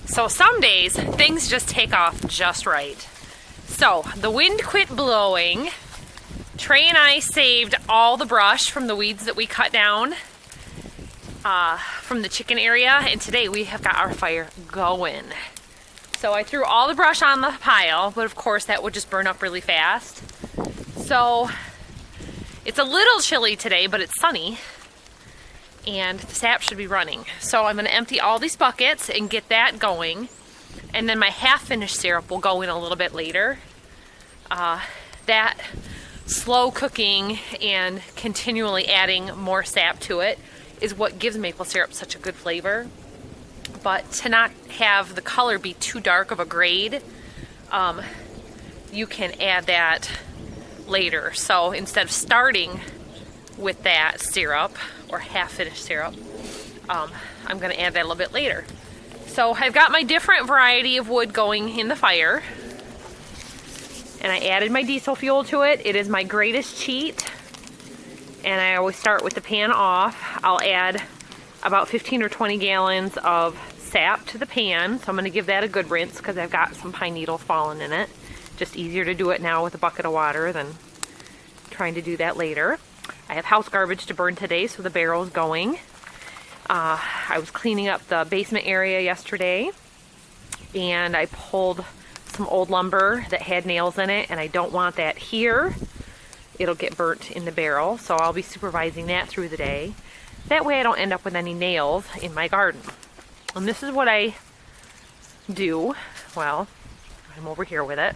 So some days things just take off just right. So the wind quit blowing. Trey and I saved all the brush from the weeds that we cut down from the chicken area, and today we have got our fire going. So I threw all the brush on the pile, but of course that would just burn up really fast. So it's a little chilly today, but it's sunny, and the sap should be running. So I'm going to empty all these buckets and get that going, and then my half-finished syrup will go in a little bit later. That slow cooking and continually adding more sap to it is what gives maple syrup such a good flavor. But to not have the color be too dark of a grade, you can add that later. So instead of starting with that syrup or half-finished syrup, I'm going to add that a little bit later. So I've got my different variety of wood going in the fire, and I added my diesel fuel to it. It is my greatest cheat, and I always start with the pan off. I'll add about 15 or 20 gallons of sap to the pan, so I'm going to give that a good rinse because I've got some pine needles falling in it. Just easier to do it now with a bucket of water than trying to do that later. I have house garbage to burn today, so the barrel's going. I was cleaning up the basement area yesterday, and I pulled some old lumber that had nails in it, and I don't want that here. It'll get burnt in the barrel, so I'll be supervising that through the day. That way I don't end up with any nails in my garden. And this is what I do. Well, I'm over here with it.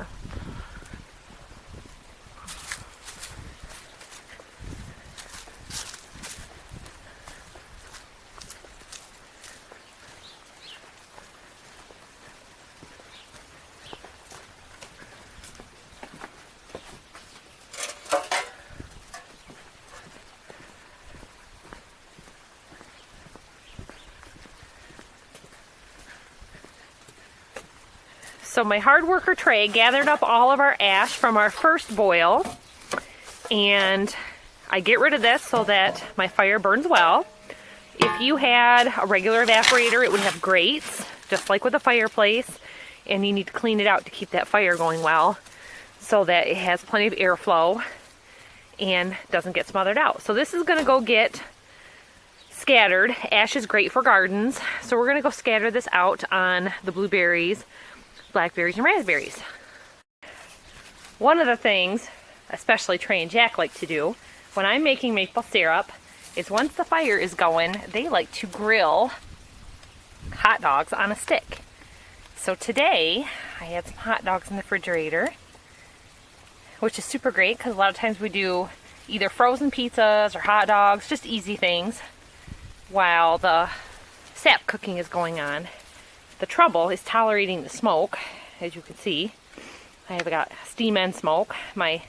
So my hard worker Trey gathered up all of our ash from our first boil, and I get rid of this so that my fire burns well. If you had a regular evaporator, it would have grates, just like with a fireplace, and you need to clean it out to keep that fire going well so that it has plenty of airflow and doesn't get smothered out. So this is going to go get scattered. Ash is great for gardens, so we're going to go scatter this out on the blueberries, blackberries, and raspberries. One of the things, especially Trey and Jack like to do when I'm making maple syrup, is once the fire is going, they like to grill hot dogs on a stick. So today, I had some hot dogs in the refrigerator, which is super great because a lot of times we do either frozen pizzas or hot dogs, just easy things, while the sap cooking is going on. The trouble is tolerating the smoke. As you can see, I have got steam and smoke. My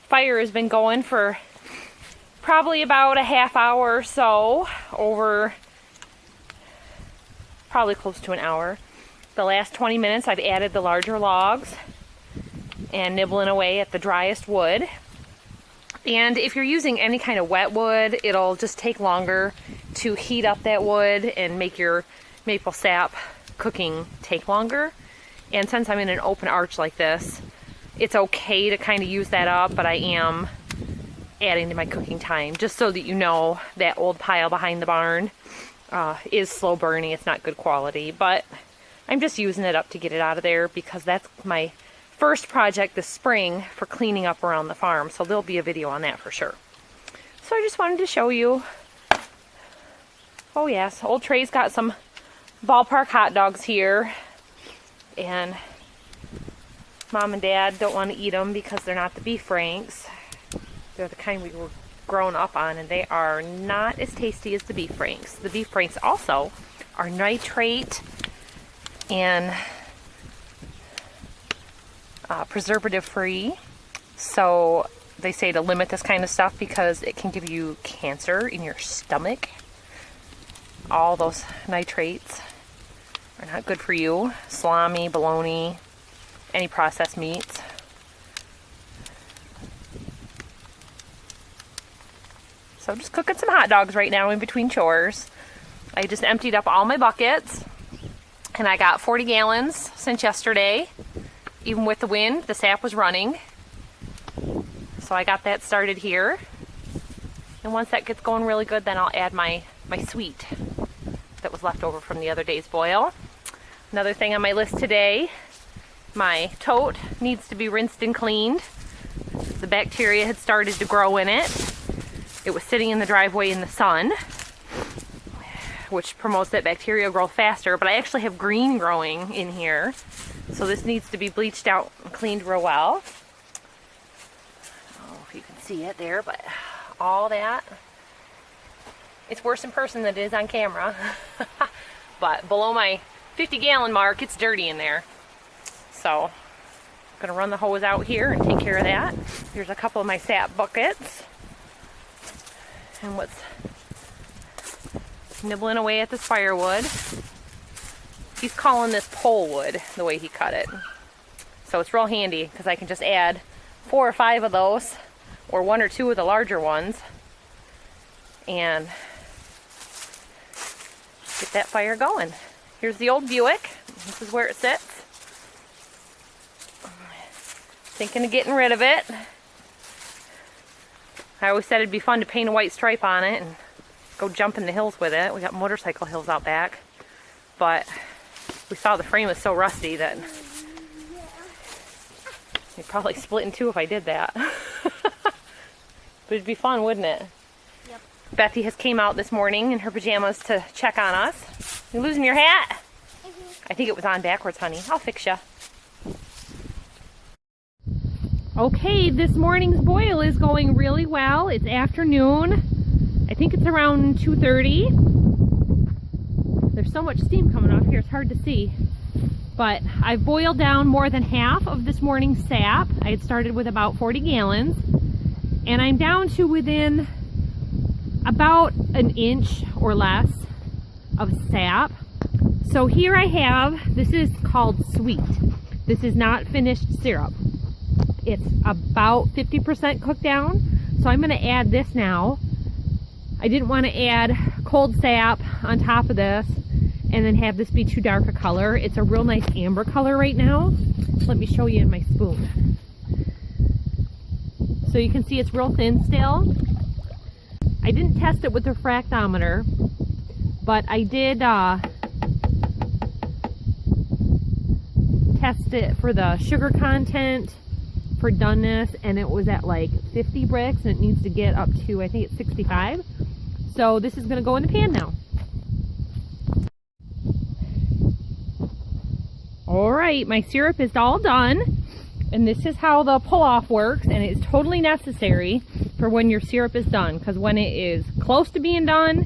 fire has been going for probably about a half hour or so, over probably close to an hour. The last 20 minutes I've added the larger logs and nibbling away at the driest wood. And if you're using any kind of wet wood, it'll just take longer to heat up that wood and make your maple sap cooking take longer. And since I'm in an open arch like this, it's okay to kind of use that up, but I am adding to my cooking time just so that you know that old pile behind the barn is slow burning. It's not good quality, but I'm just using it up to get it out of there because that's my first project this spring for cleaning up around the farm, so there'll be a video on that for sure. So I just wanted to show you. Oh yes, old Trey's got some ballpark hot dogs here, and Mom and Dad don't want to eat them because they're not the beef franks. They're the kind we were grown up on, and they are not as tasty as the beef franks. The beef franks also are nitrate and preservative free, so they say to limit this kind of stuff because it can give you cancer in your stomach. All those nitrates are not good for you. Salami, bologna, any processed meats. So just cooking some hot dogs right now in between chores. I just emptied up all my buckets. And I got 40 gallons since yesterday. Even with the wind, the sap was running. So I got that started here. And once that gets going really good, then I'll add my sweet that was left over from the other day's boil. Another thing on my list today, my tote needs to be rinsed and cleaned. The bacteria had started to grow in it. It was sitting in the driveway in the sun, which promotes that bacteria growth faster, but I actually have green growing in here. So this needs to be bleached out and cleaned real well. I don't know if you can see it there, but all that. It's worse in person than it is on camera. But below my 50-gallon mark, it's dirty in there. So I'm gonna run the hose out here and take care of that. Here's a couple of my sap buckets. And what's nibbling away at this firewood. He's calling this pole wood, the way he cut it. So it's real handy because I can just add 4 or 5 of those, or 1 or 2 of the larger ones, and get that fire going. Here's the old Buick. This is where it sits. Thinking of getting rid of it. I always said it'd be fun to paint a white stripe on it and go jump in the hills with it. We got motorcycle hills out back, but we saw the frame was so rusty that it'd probably split in 2 if I did that. But it'd be fun, wouldn't it? Yep. Bethy has came out this morning in her pajamas to check on us. You losing your hat? I think it was on backwards, honey. I'll fix ya. Okay, this morning's boil is going really well. It's afternoon. I think it's around 2:30. There's so much steam coming off here, it's hard to see. But I've boiled down more than half of this morning's sap. I had started with about 40 gallons. And I'm down to within about an inch or less of sap. So here I have, this is called sweet. This is not finished syrup. It's about 50% cooked down. So I'm gonna add this now. I didn't want to add cold sap on top of this and then have this be too dark a color. It's a real nice amber color right now. Let me show you in my spoon. So you can see it's real thin still. I didn't test it with the refractometer, but I did test it for the sugar content, for doneness, and it was at like 50 bricks, and it needs to get up to, I think it's 65. So this is gonna go in the pan now. All right, my syrup is all done, and this is how the pull-off works, and it's totally necessary for when your syrup is done, because when it is close to being done,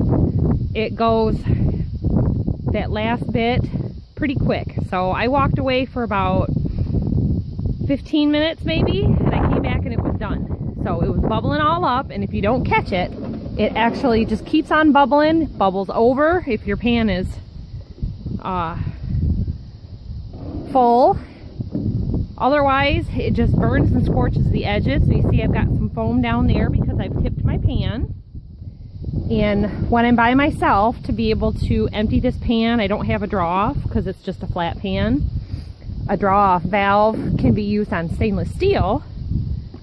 it goes that last bit pretty quick. So I walked away for about 15 minutes maybe, and I came back and it was done. So it was bubbling all up, and if you don't catch it, it actually just keeps on bubbling, bubbles over if your pan is full. Otherwise, it just burns and scorches the edges. So you see I've got some foam down there because I've tipped my pan. And when I'm by myself, to be able to empty this pan, I don't have a draw-off because it's just a flat pan. A draw-off valve can be used on stainless steel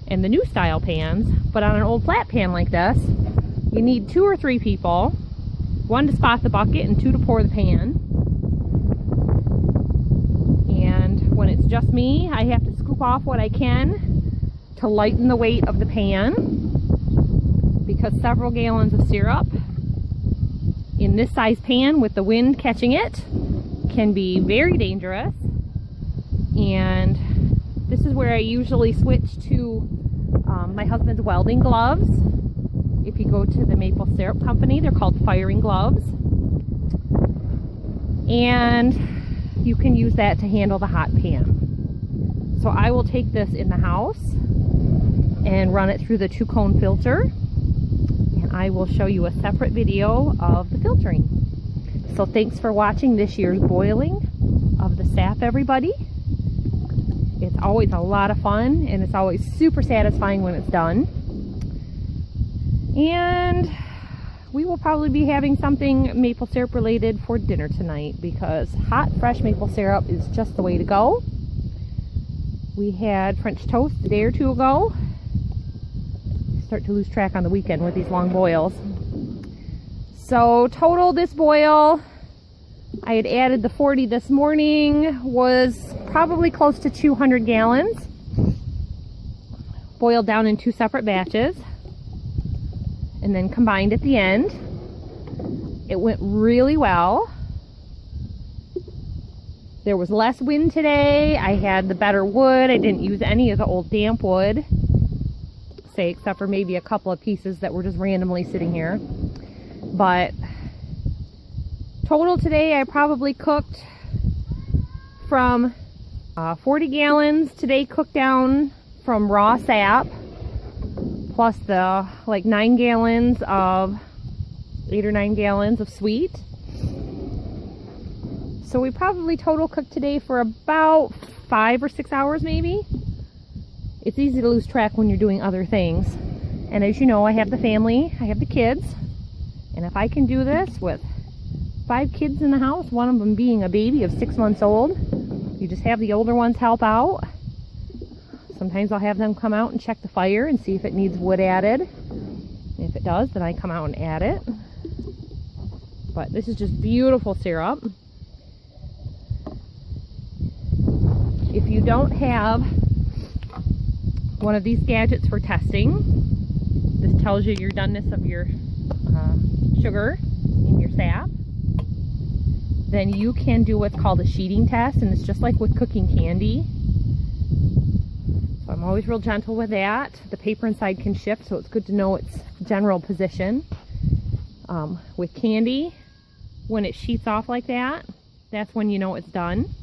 and the new style pans, but on an old flat pan like this, you need 2 or 3 people, 1 to spot the bucket and 2 to pour the pan. And when it's just me, I have to scoop off what I can to lighten the weight of the pan, because several gallons of syrup in this size pan with the wind catching it can be very dangerous. And this is where I usually switch to my husband's welding gloves. If you go to the maple syrup company, they're called firing gloves. And you can use that to handle the hot pan. So I will take this in the house and run it through the 2-cone filter. And I will show you a separate video of the filtering. So thanks for watching this year's boiling of the sap, everybody. It's always a lot of fun, and it's always super satisfying when it's done. And we will probably be having something maple syrup related for dinner tonight because hot, fresh maple syrup is just the way to go. We had French toast a day or two ago. Start to lose track on the weekend with these long boils. So total this boil, I had added the 40 this morning, was probably close to 200 gallons. Boiled down in 2 separate batches and then combined at the end. It went really well. There was less wind today. I had the better wood. I didn't use any of the old damp wood, say, except for maybe a couple of pieces that were just randomly sitting here. But total today, I probably cooked from 40 gallons today cooked down from raw sap, plus the like 9 gallons of 8 or 9 gallons of sweet. So we probably total cooked today for about 5 or 6 hours maybe. It's easy to lose track when you're doing other things. And as you know, I have the family, I have the kids. And if I can do this with 5 kids in the house, one of them being a baby of 6 months old, you just have the older ones help out. Sometimes I'll have them come out and check the fire and see if it needs wood added. And if it does, then I come out and add it. But this is just beautiful syrup. If you don't have one of these gadgets for testing, this tells you your doneness of your sugar in your sap. Then you can do what's called a sheathing test, and it's just like with cooking candy. So I'm always real gentle with that. The paper inside can shift, so it's good to know its general position. With candy, when it sheets off like that, that's when you know it's done.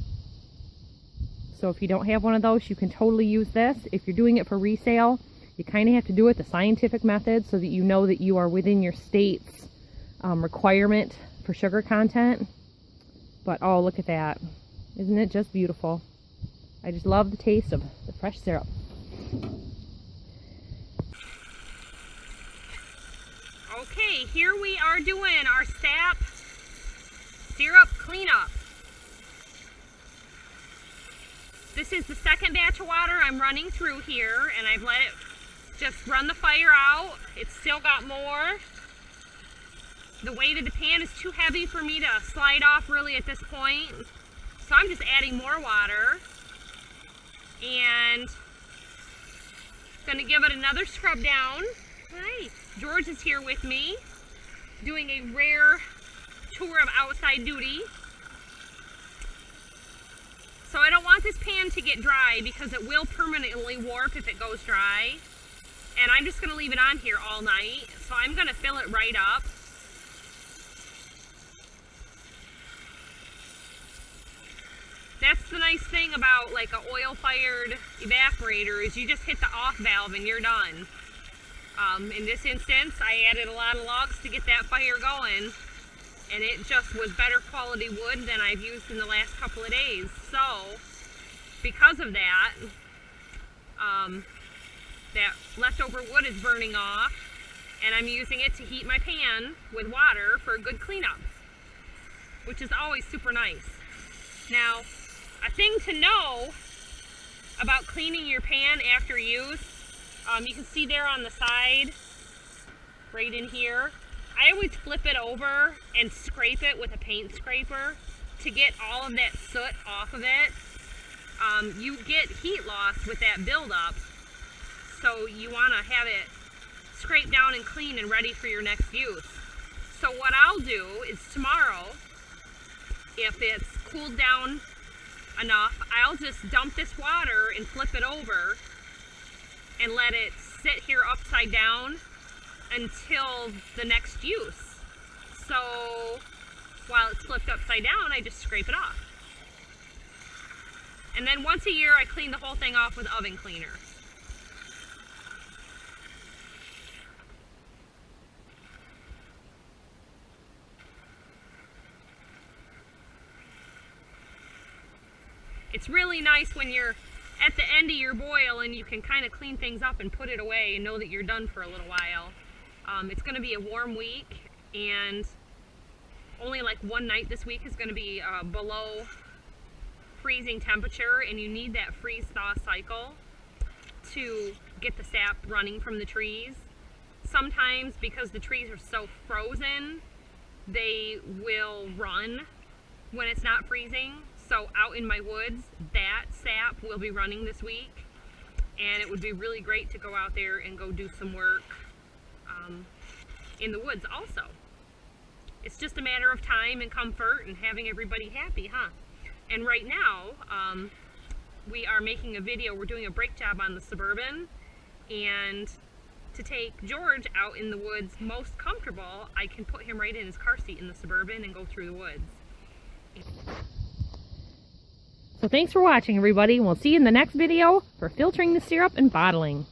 So if you don't have one of those, you can totally use this. If you're doing it for resale, you kind of have to do it the scientific method so that you know that you are within your state's requirement for sugar content. But oh, look at that. Isn't it just beautiful? I just love the taste of the fresh syrup. Okay, here we are doing our Sap Tear Up Cleanup. This is the second batch of water I'm running through here, and I've let it just run the fire out. It's still got more. The weight of the pan is too heavy for me to slide off really at this point, so I'm just adding more water and gonna give it another scrub down. Hi, George is here with me doing a rare tour of outside duty. So I don't want this pan to get dry because it will permanently warp if it goes dry. And I'm just gonna leave it on here all night. So I'm gonna fill it right up. That's the nice thing about like an oil-fired evaporator is you just hit the off valve and you're done. In this instance, I added a lot of logs to get that fire going, and it just was better quality wood than I've used in the last couple of days. So, because of that, that leftover wood is burning off, and I'm using it to heat my pan with water for a good cleanup, which is always super nice. Now, a thing to know about cleaning your pan after use, you can see there on the side, right in here, I always flip it over and scrape it with a paint scraper to get all of that soot off of it. You get heat loss with that buildup, so you want to have it scraped down and clean and ready for your next use. So what I'll do is tomorrow, if it's cooled down enough, I'll just dump this water and flip it over and let it sit here upside down until the next use. So while it's flipped upside down, I just scrape it off. And then once a year I clean the whole thing off with oven cleaner. It's really nice when you're at the end of your boil and you can kind of clean things up and put it away and know that you're done for a little while. It's going to be a warm week, and only like one night this week is going to be below freezing temperature, and you need that freeze-thaw cycle to get the sap running from the trees. Sometimes, because the trees are so frozen, they will run when it's not freezing. So out in my woods, that sap will be running this week, and it would be really great to go out there and go do some work in the woods also. It's just a matter of time and comfort and having everybody happy, huh? And right now, we are making a video. We're doing a brake job on the Suburban, and to take George out in the woods most comfortable, I can put him right in his car seat in the Suburban and go through the woods. So thanks for watching, everybody. We'll see you in the next video for filtering the syrup and bottling.